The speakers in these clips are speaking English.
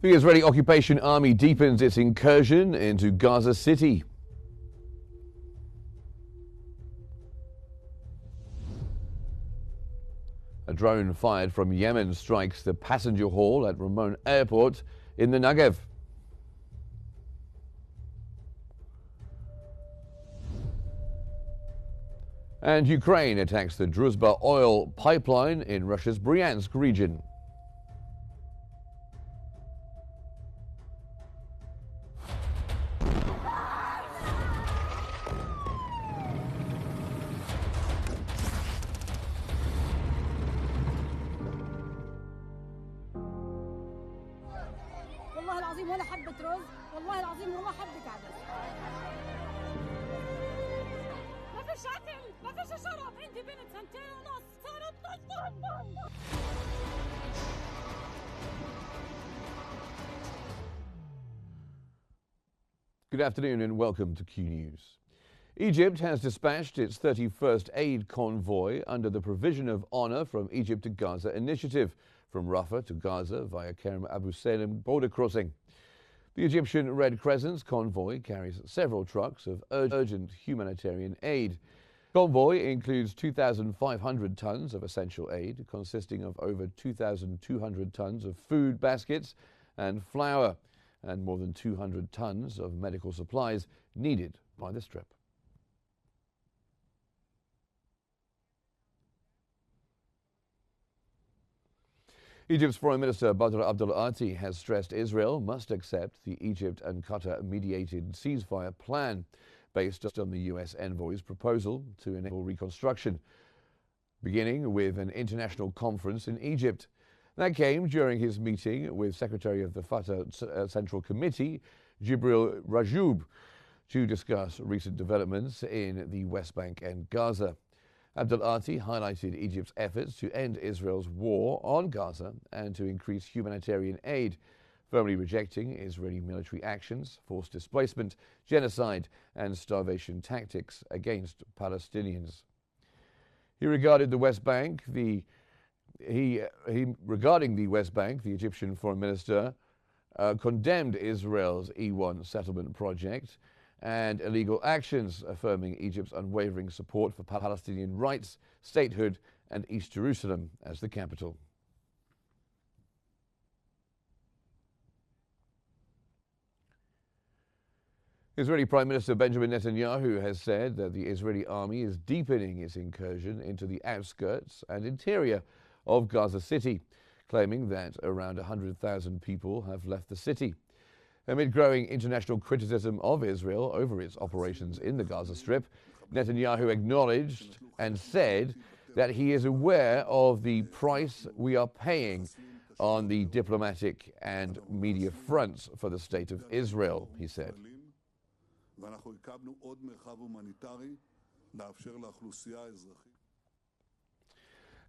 The Israeli occupation army deepens its incursion into Gaza City. A drone fired from Yemen strikes the passenger hall at Ramon Airport in the Negev. And Ukraine attacks the Druzhba oil pipeline in Russia's Bryansk region. والله العظيم ولا حبة رز، والله العظيم والله حبة عدس. ما فيش أكل، ما فيش شرب، عندي بنت 2.5 صارت تطبخ. Good afternoon and welcome to Q News. Egypt has dispatched its 31st aid convoy under the Provision of Honor from Egypt to Gaza initiative from Rafah to Gaza via Kerem Abu Salem border crossing. The Egyptian Red Crescent's convoy carries several trucks of urgent humanitarian aid. The convoy includes 2,500 tons of essential aid, consisting of over 2,200 tons of food baskets and flour, and more than 200 tons of medical supplies needed by the Strip. Egypt's Foreign Minister Badr Abdul Ati has stressed Israel must accept the Egypt and Qatar-mediated ceasefire plan based on the U.S. envoy's proposal to enable reconstruction, beginning with an international conference in Egypt. That came during his meeting with Secretary of the Fatah Central Committee, Jibril Rajoub, to discuss recent developments in the West Bank and Gaza. Abdul Ati highlighted Egypt's efforts to end Israel's war on Gaza and to increase humanitarian aid, firmly rejecting Israeli military actions, forced displacement, genocide, and starvation tactics against Palestinians. Regarding the West Bank, the Egyptian Foreign Minister condemned Israel's E1 settlement project and illegal actions, affirming Egypt's unwavering support for Palestinian rights, statehood, and East Jerusalem as the capital. Israeli Prime Minister Benjamin Netanyahu has said that the Israeli army is deepening its incursion into the outskirts and interior of Gaza City, claiming that around 100,000 people have left the city. Amid growing international criticism of Israel over its operations in the Gaza Strip, Netanyahu acknowledged and said that he is aware of the price we are paying on the diplomatic and media fronts for the state of Israel, he said.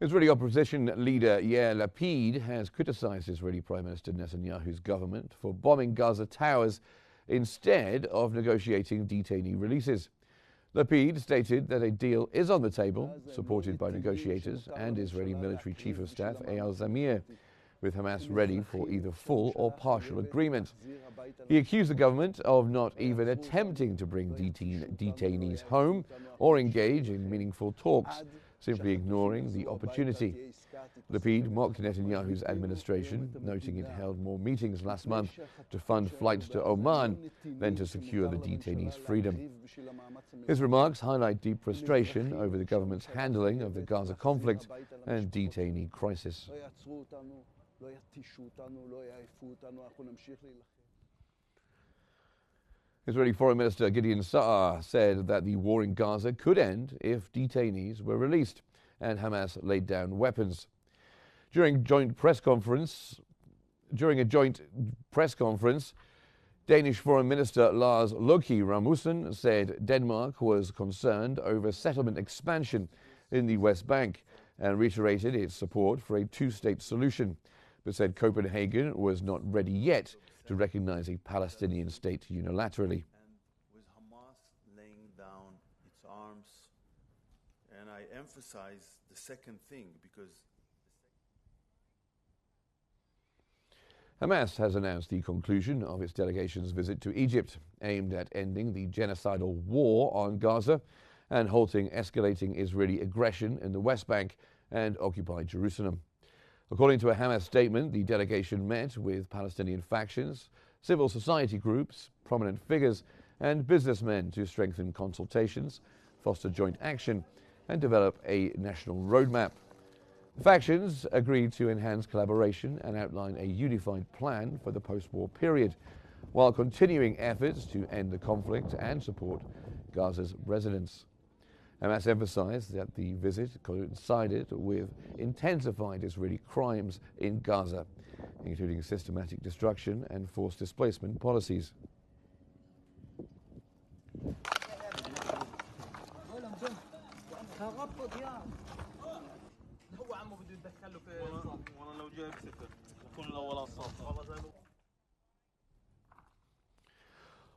Israeli opposition leader Yair Lapid has criticized Israeli Prime Minister Netanyahu's government for bombing Gaza towers instead of negotiating detainee releases. Lapid stated that a deal is on the table, supported by negotiators and Israeli military chief of staff Eyal Zamir, with Hamas ready for either full or partial agreement. He accused the government of not even attempting to bring detainees home or engage in meaningful talks, simply ignoring the opportunity. Lapid mocked Netanyahu's administration, noting it held more meetings last month to fund flights to Oman than to secure the detainees' freedom. His remarks highlight deep frustration over the government's handling of the Gaza conflict and detainee crisis. Israeli Foreign Minister Gideon Sa'ar said that the war in Gaza could end if detainees were released and Hamas laid down weapons. During a joint press conference, Danish Foreign Minister Lars Løkke Rasmussen said Denmark was concerned over settlement expansion in the West Bank and reiterated its support for a two-state solution, but said Copenhagen was not ready yet to recognize a Palestinian state unilaterally. And with Hamas laying down its arms, and I emphasize the second thing because Hamas has announced the conclusion of its delegation's visit to Egypt, aimed at ending the genocidal war on Gaza and halting escalating Israeli aggression in the West Bank and occupied Jerusalem. According to a Hamas statement, the delegation met with Palestinian factions, civil society groups, prominent figures, and businessmen to strengthen consultations, foster joint action, and develop a national roadmap. The factions agreed to enhance collaboration and outline a unified plan for the post-war period, while continuing efforts to end the conflict and support Gaza's residents. Hamas emphasized that the visit coincided with intensified Israeli crimes in Gaza, including systematic destruction and forced displacement policies.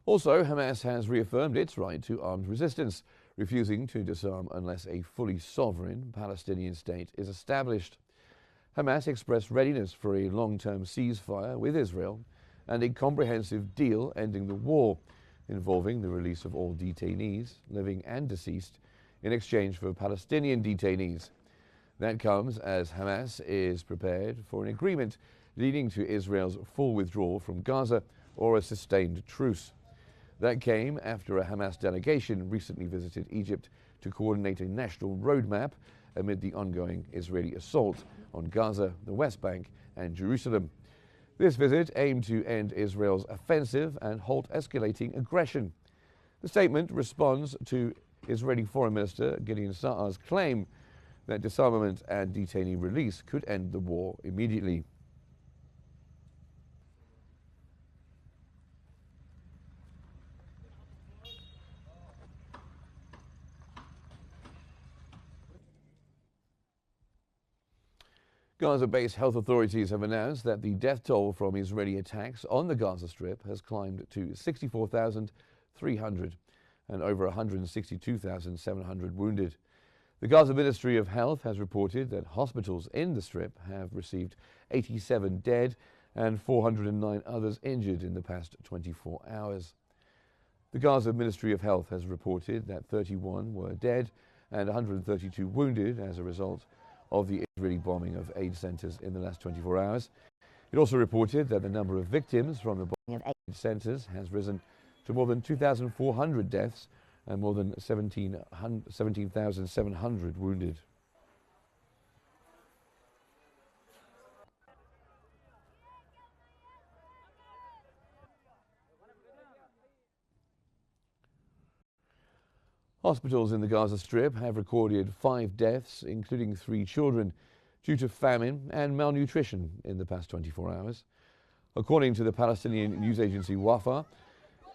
Also, Hamas has reaffirmed its right to armed resistance, refusing to disarm unless a fully sovereign Palestinian state is established. Hamas expressed readiness for a long-term ceasefire with Israel and a comprehensive deal ending the war, involving the release of all detainees, living and deceased, in exchange for Palestinian detainees. That comes as Hamas is prepared for an agreement leading to Israel's full withdrawal from Gaza or a sustained truce. That came after a Hamas delegation recently visited Egypt to coordinate a national roadmap amid the ongoing Israeli assault on Gaza, the West Bank, and Jerusalem. This visit aimed to end Israel's offensive and halt escalating aggression. The statement responds to Israeli Foreign Minister Gideon Sa'ar's claim that disarmament and detainee release could end the war immediately. Gaza-based health authorities have announced that the death toll from Israeli attacks on the Gaza Strip has climbed to 64,300 and over 162,700 wounded. The Gaza Ministry of Health has reported that hospitals in the Strip have received 87 dead and 409 others injured in the past 24 hours. The Gaza Ministry of Health has reported that 31 were dead and 132 wounded as a result of the Israeli bombing of aid centers in the last 24 hours. It also reported that the number of victims from the bombing of aid centers has risen to more than 2,400 deaths and more than 17,700 wounded. Hospitals in the Gaza Strip have recorded 5 deaths, including 3 children, due to famine and malnutrition in the past 24 hours. According to the Palestinian news agency Wafa,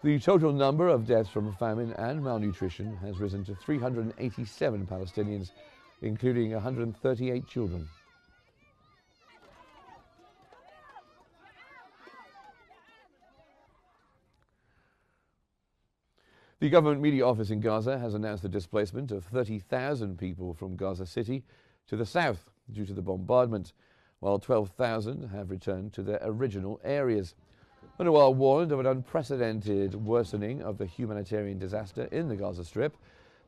the total number of deaths from famine and malnutrition has risen to 387 Palestinians, including 138 children. The government media office in Gaza has announced the displacement of 30,000 people from Gaza City to the south due to the bombardment, while 12,000 have returned to their original areas. UNRWA warned of an unprecedented worsening of the humanitarian disaster in the Gaza Strip.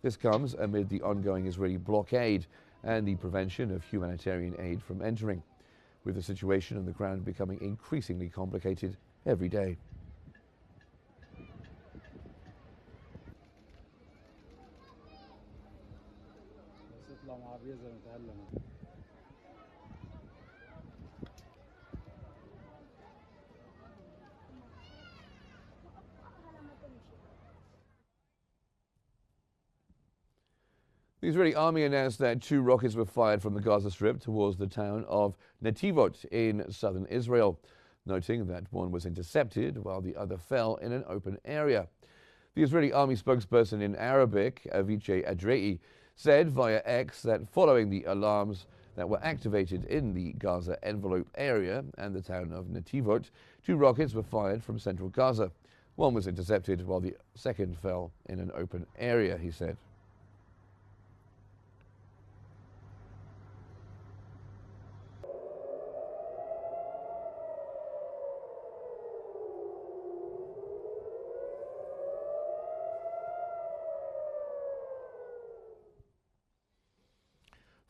This comes amid the ongoing Israeli blockade and the prevention of humanitarian aid from entering, with the situation on the ground becoming increasingly complicated every day. The Israeli army announced that 2 rockets were fired from the Gaza Strip towards the town of Netivot in southern Israel, noting that one was intercepted while the other fell in an open area. The Israeli army spokesperson in Arabic, Avichai Adrei, said via X that following the alarms that were activated in the Gaza envelope area and the town of Netivot, 2 rockets were fired from central Gaza. One was intercepted while the second fell in an open area, he said.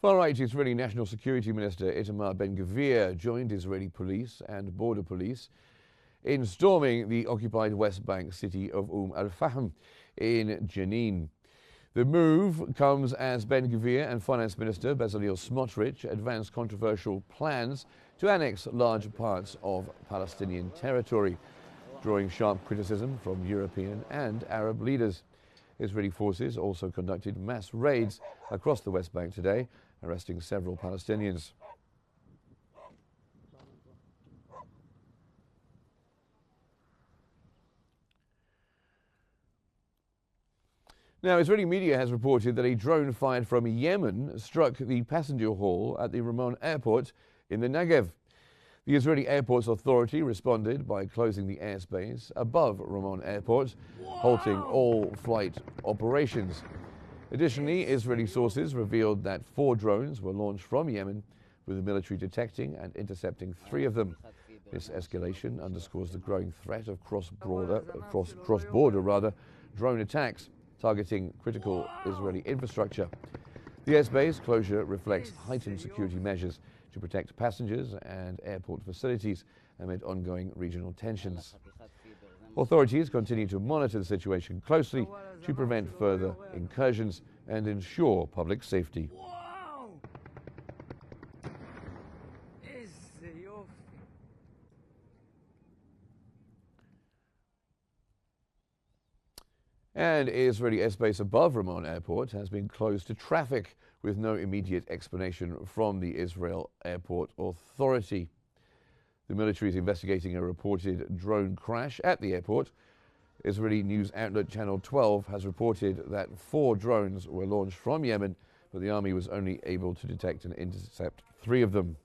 Far-right Israeli National Security Minister Itamar Ben-Gvir joined Israeli police and border police in storming the occupied West Bank city of al-Fahm in Jenin. The move comes as Ben-Gvir and Finance Minister Bezalel Smotrich advanced controversial plans to annex large parts of Palestinian territory, drawing sharp criticism from European and Arab leaders. Israeli forces also conducted mass raids across the West Bank today, arresting several Palestinians. Now, Israeli media has reported that a drone fired from Yemen struck the passenger hall at the Ramon airport in the Negev. The Israeli Airports Authority responded by closing the airspace above Ramon Airport, halting all flight operations. Additionally, Israeli sources revealed that 4 drones were launched from Yemen, with the military detecting and intercepting 3 of them. This escalation underscores the growing threat of cross-border drone attacks targeting critical Israeli infrastructure. The airspace closure reflects heightened security measures to protect passengers and airport facilities amid ongoing regional tensions. Authorities continue to monitor the situation closely to prevent further incursions and ensure public safety. And Israeli airspace above Ramon Airport has been closed to traffic with no immediate explanation from the Israel Airport Authority. The military is investigating a reported drone crash at the airport. Israeli news outlet Channel 12 has reported that 4 drones were launched from Yemen, but the army was only able to detect and intercept 3 of them.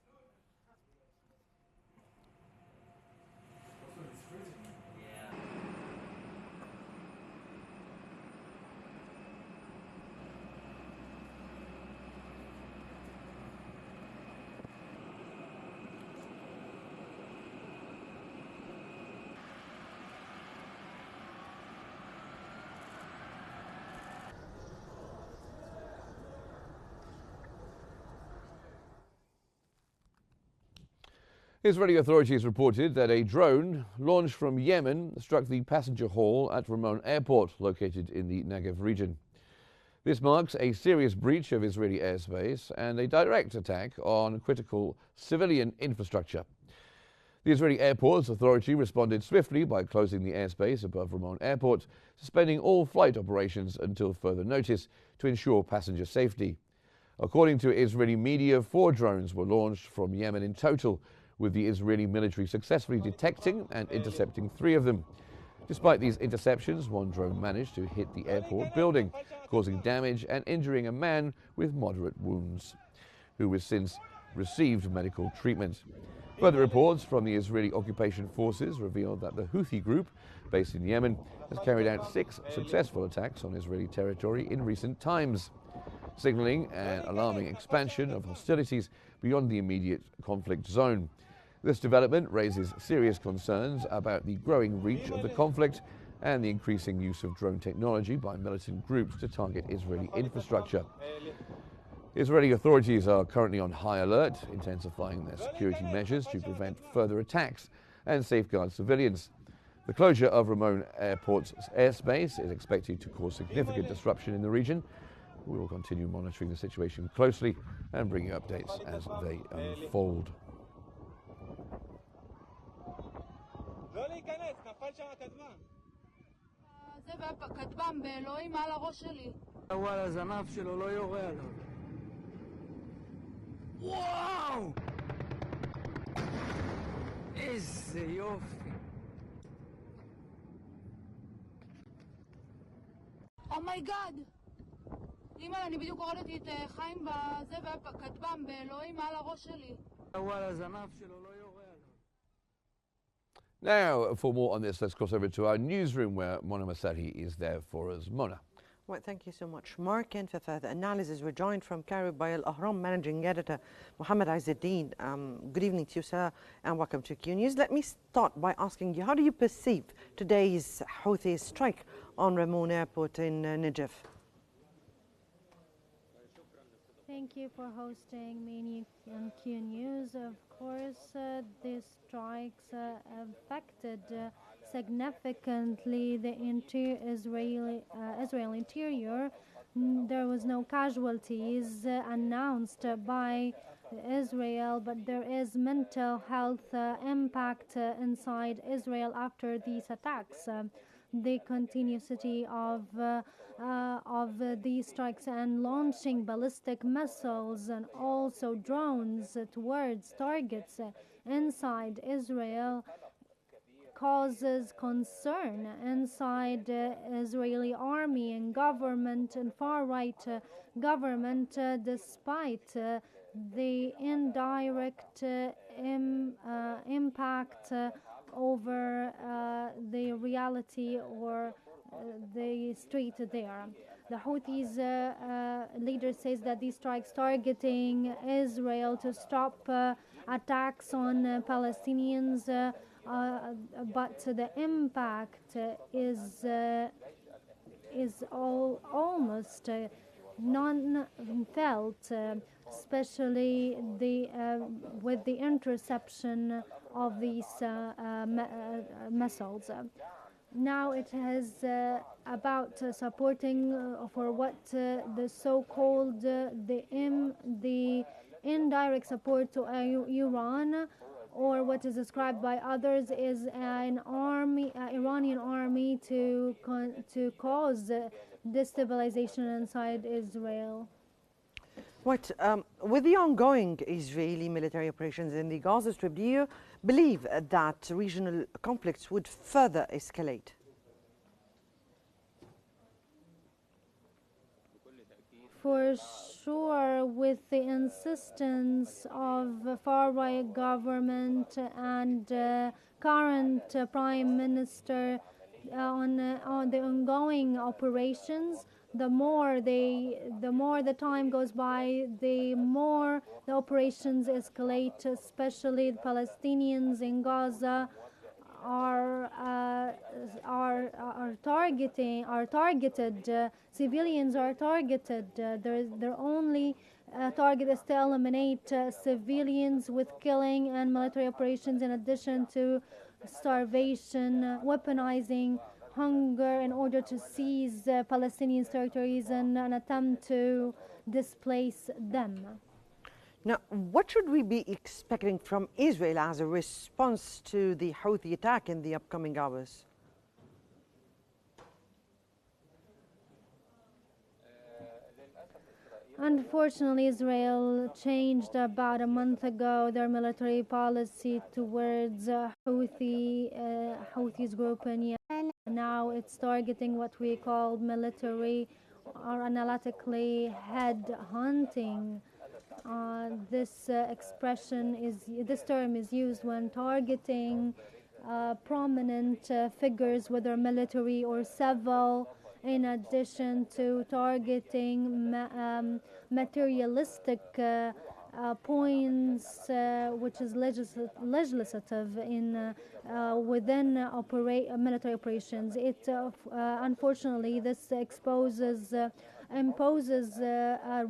Israeli authorities reported that a drone launched from Yemen struck the passenger hall at Ramon Airport, located in the Negev region. This marks a serious breach of Israeli airspace and a direct attack on critical civilian infrastructure. The Israeli Airports Authority responded swiftly by closing the airspace above Ramon Airport, suspending all flight operations until further notice to ensure passenger safety. According to Israeli media, 4 drones were launched from Yemen in total, with the Israeli military successfully detecting and intercepting 3 of them. Despite these interceptions, 1 drone managed to hit the airport building, causing damage and injuring a man with moderate wounds, who has since received medical treatment. Further reports from the Israeli occupation forces revealed that the Houthi group, based in Yemen, has carried out 6 successful attacks on Israeli territory in recent times, signaling an alarming expansion of hostilities beyond the immediate conflict zone. This development raises serious concerns about the growing reach of the conflict and the increasing use of drone technology by militant groups to target Israeli infrastructure. Israeli authorities are currently on high alert, intensifying their security measures to prevent further attacks and safeguard civilians. The closure of Ramon Airport's airspace is expected to cause significant disruption in the region. We will continue monitoring the situation closely and bring you updates as they unfold. כטב"ם באלוהים על הראש שלי. וואלה, הזנב שלו לא יורה עליו. וואו! איזה יופי. אומייגאד! אמא, אני בדיוק הורדתי את חיים בזה וכטב"ם באלוהים על הראש שלי. וואלה, הזנב שלו לא יורה עליו. Now, for more on this, let's cross over to our newsroom where Mona Masari is there for us. Mona. Well, thank you so much, Mark. And for further analysis, we're joined from Cairo by Al-Ahram Managing Editor Mohammed Izzeddin. Good evening to you, sir, and welcome to Qnews. Let me start by asking you, how do you perceive today's Houthi strike on Ramon Airport in Najaf? Thank you for hosting me on Qnews. Of course, these strikes affected significantly the Israel interior. There was no casualties announced by Israel, but there is mental health impact inside Israel after these attacks. The continuity of these strikes and launching ballistic missiles and also drones towards targets inside Israel causes concern inside Israeli army and government and far-right government, despite the indirect impact over the reality or the street there. The Houthis leader says that these strikes targeting Israel to stop attacks on Palestinians, but the impact is almost non-felt, especially with the interception of these missiles. Now it is about supporting for what the so-called the indirect support to Iran, or what is described by others is an army, Iranian army to cause destabilization inside Israel. Right. With the ongoing Israeli military operations in the Gaza Strip, do you believe that regional conflicts would further escalate? For sure, with the insistence of far-right government and current Prime Minister on the ongoing operations, the more the time goes by, the more the operations escalate, especially the Palestinians in Gaza are targeted. Civilians are targeted. Their only target is to eliminate civilians with killing and military operations, in addition to starvation, weaponizing hunger in order to seize Palestinian territories and an attempt to displace them. Now, what should we be expecting from Israel as a response to the Houthi attack in the upcoming hours? Unfortunately, Israel changed about a month ago their military policy towards Houthis group in Yemen. Now it's targeting what we call military or analytically head hunting. This term is used when targeting prominent figures, whether military or civil, in addition to targeting materialistic points, which is legislative in within military operations. It unfortunately this imposes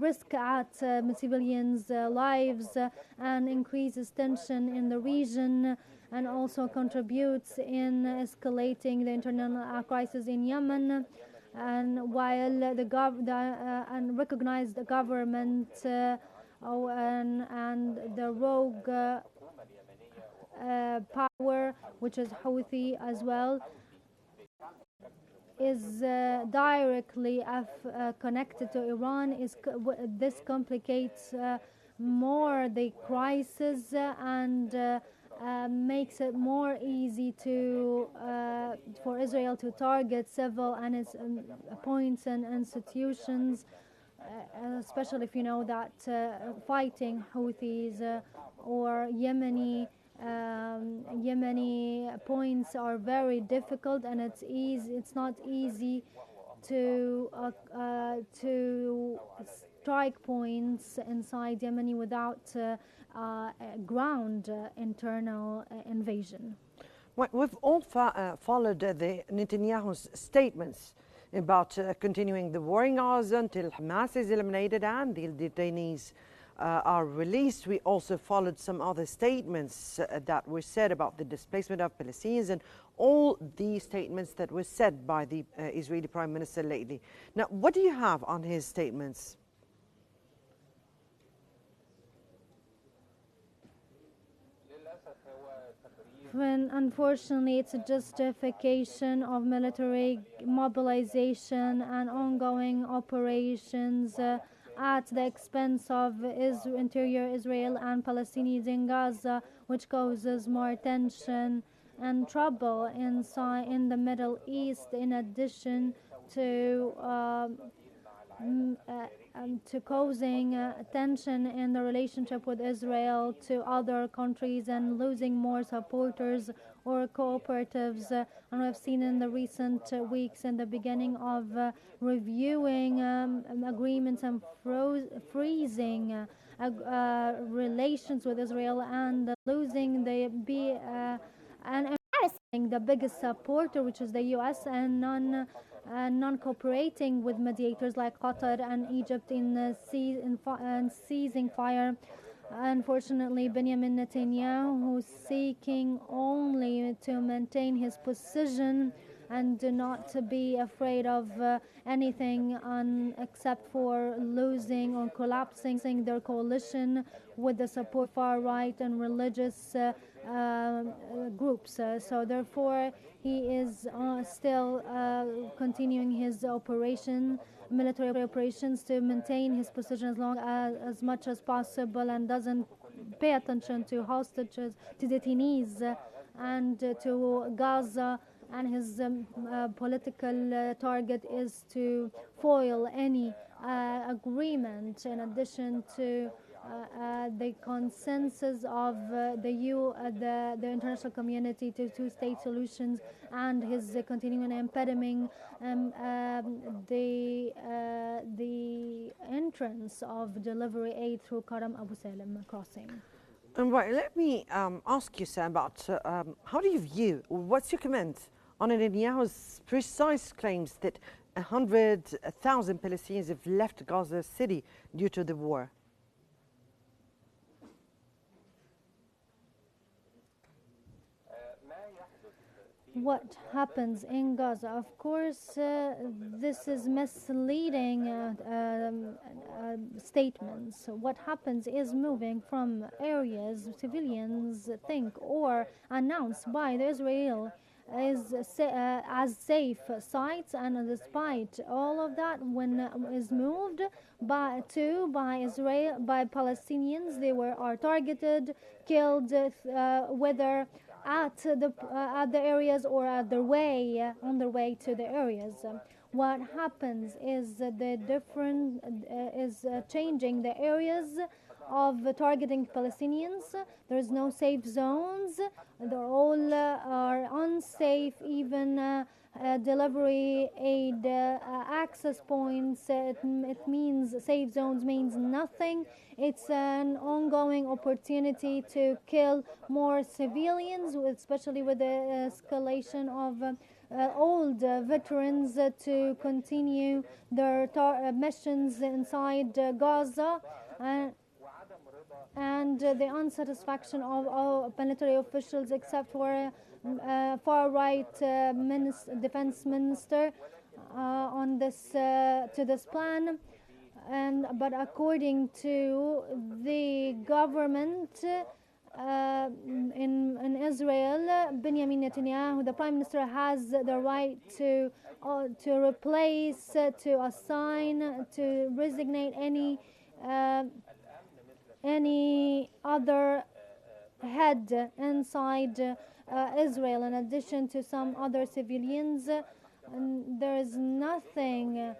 risk at civilians' lives and increases tension in the region, and also contributes in escalating the internal crisis in Yemen. And while the unrecognized government and the rogue power, which is Houthi as well, is directly connected to Iran, this complicates more the crisis and makes it more easy for Israel to target civil and its points and institutions, especially if you know that fighting Houthis or Yemeni points are very difficult, and it's not easy to strike points inside Yemeni without ground internal invasion. We've all followed the Netanyahu's statements about continuing the war in Gaza until Hamas is eliminated and the detainees are released. We also followed some other statements that were said about the displacement of Palestinians and all the statements that were said by the Israeli Prime Minister lately. Now, what do you have on his statements? When unfortunately it's a justification of military mobilization and ongoing operations at the expense of interior Israel and Palestinians in Gaza, which causes more tension and trouble in the Middle East, in addition to causing tension in the relationship with Israel to other countries and losing more supporters or cooperatives. And we've seen in the recent weeks in the beginning of reviewing agreements and freezing relations with Israel and losing and embarrassing the biggest supporter, which is the U.S., and non-cooperating with mediators like Qatar and Egypt in ceasing fire. Unfortunately, Benjamin Netanyahu, who's seeking only to maintain his position and not to be afraid of anything except for losing or collapsing their coalition with the support far right and religious groups. So therefore, he is still continuing his military operations to maintain his position as much as possible, and doesn't pay attention to hostages, to detainees, and to Gaza. And his political target is to foil any agreement, in addition to the consensus of the international community to two-state solutions, and his continuing impeding the entrance of delivery aid through Karam Abu Salim crossing. Right, let me ask you, Sam, about how do you view, what's your comment on Netanyahu's precise claims that 100,000 Palestinians have left Gaza City due to the war? What happens in Gaza? Of course, this is misleading statements. What happens is moving from areas civilians think or announced by the Israel as safe sites, and despite all of that, when is moved by Palestinians, they are targeted, killed, whether at the areas or on their way to the areas. What happens is the different is changing the areas of targeting Palestinians. There is no safe zones. They're all are unsafe. Even delivery aid access points. It means safe zones means nothing. It's an ongoing opportunity to kill more civilians, especially with the escalation of old veterans to continue their missions inside Gaza. And the unsatisfaction of military officials, except for far-right defense minister on this to this plan. But according to the government in Israel, Benjamin Netanyahu, the prime minister, has the right to replace, to assign, to designate any other head inside Israel, in addition to some other civilians. And there is nothing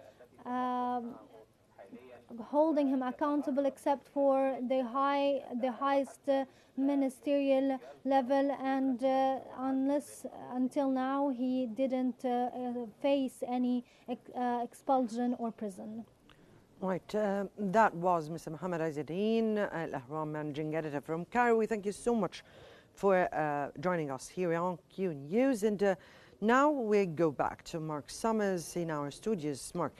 holding him accountable except for the highest ministerial level, and until now he didn't face any expulsion or prison. Right, that was Mr. Mohammed Izzeddin, Al-Ahram managing editor from Cairo. We thank you so much for joining us here on Q News. And Now we go back to Mark Summers in our studios. Mark.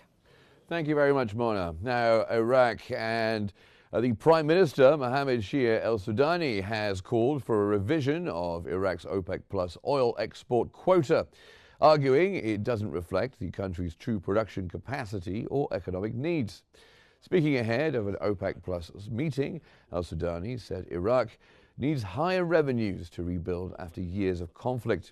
Thank you very much, Mona. Now, Iraq and the Prime Minister, Mohammed Shia al-Sudani, has called for a revision of Iraq's OPEC Plus oil export quota, arguing it doesn't reflect the country's true production capacity or economic needs. Speaking ahead of an OPEC Plus meeting, al-Sudani said Iraq needs higher revenues to rebuild after years of conflict.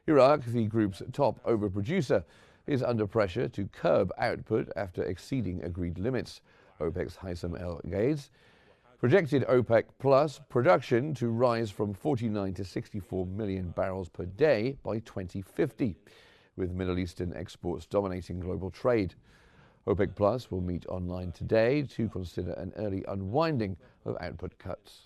Iraq, the group's top overproducer, is under pressure to curb output after exceeding agreed limits. OPEC's Haitham El-Ghaiz projected OPEC Plus production to rise from 49 to 64 million barrels per day by 2050, with Middle Eastern exports dominating global trade. OPEC Plus will meet online today to consider an early unwinding of output cuts.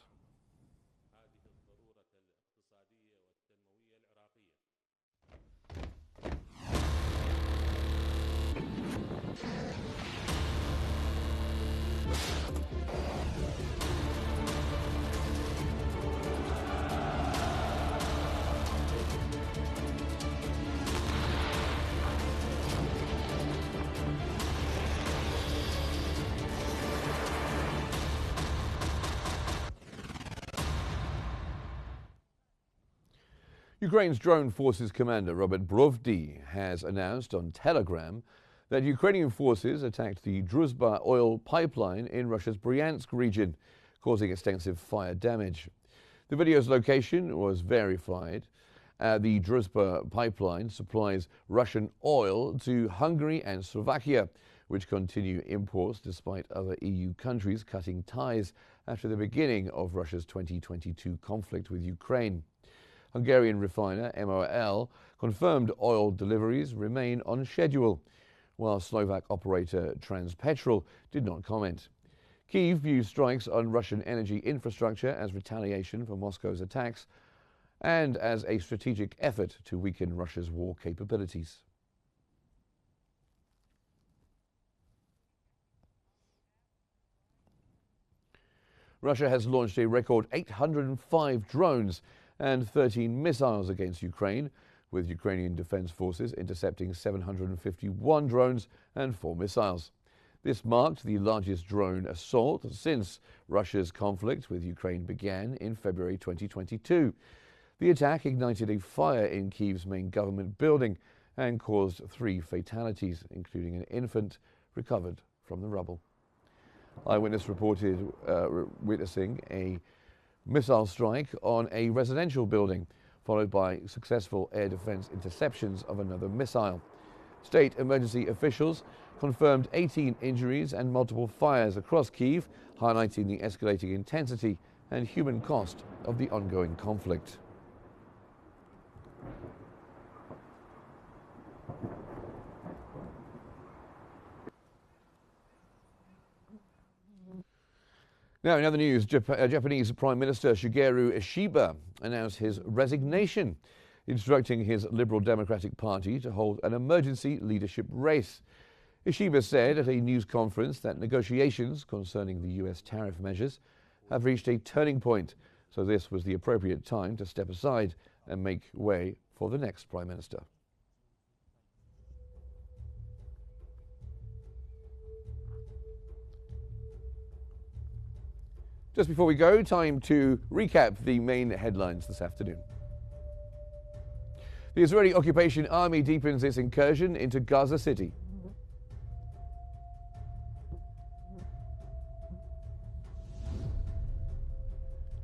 Ukraine's drone forces commander Robert Brovdi has announced on Telegram that Ukrainian forces attacked the Druzhba oil pipeline in Russia's Bryansk region, causing extensive fire damage. The video's location was verified. The Druzhba pipeline supplies Russian oil to Hungary and Slovakia, which continue imports despite other EU countries cutting ties after the beginning of Russia's 2022 conflict with Ukraine. Hungarian refiner MOL confirmed oil deliveries remain on schedule, while Slovak operator Transpetrol did not comment. Kyiv views strikes on Russian energy infrastructure as retaliation for Moscow's attacks and as a strategic effort to weaken Russia's war capabilities. Russia has launched a record 805 drones and 13 missiles against Ukraine, with Ukrainian defense forces intercepting 751 drones and 4 missiles. This marked the largest drone assault since Russia's conflict with Ukraine began in February 2022. The attack ignited a fire in Kyiv's main government building and caused 3 fatalities, including an infant recovered from the rubble. Eyewitness reported witnessing a missile strike on a residential building, followed by successful air defense interceptions of another missile. State emergency officials confirmed 18 injuries and multiple fires across Kyiv, highlighting the escalating intensity and human cost of the ongoing conflict. Now, in other news, Japanese Prime Minister Shigeru Ishiba announced his resignation, instructing his Liberal Democratic Party to hold an emergency leadership race. Ishiba said at a news conference that negotiations concerning the US tariff measures have reached a turning point, so this was the appropriate time to step aside and make way for the next Prime Minister. Just before we go, time to recap the main headlines this afternoon. The Israeli occupation army deepens its incursion into Gaza City.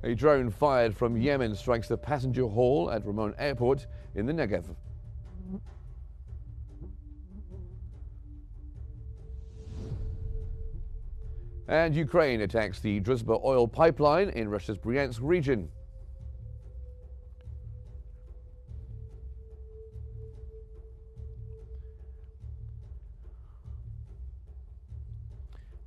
A drone fired from Yemen strikes the passenger hall at Ramon Airport in the Negev. And Ukraine attacks the Druzhba oil pipeline in Russia's Bryansk region.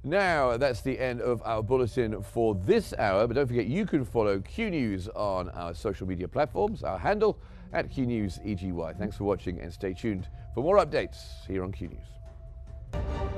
Now, that's the end of our bulletin for this hour, but don't forget you can follow Q News on our social media platforms, our handle at QNewsEGY. Thanks for watching and stay tuned for more updates here on Q News.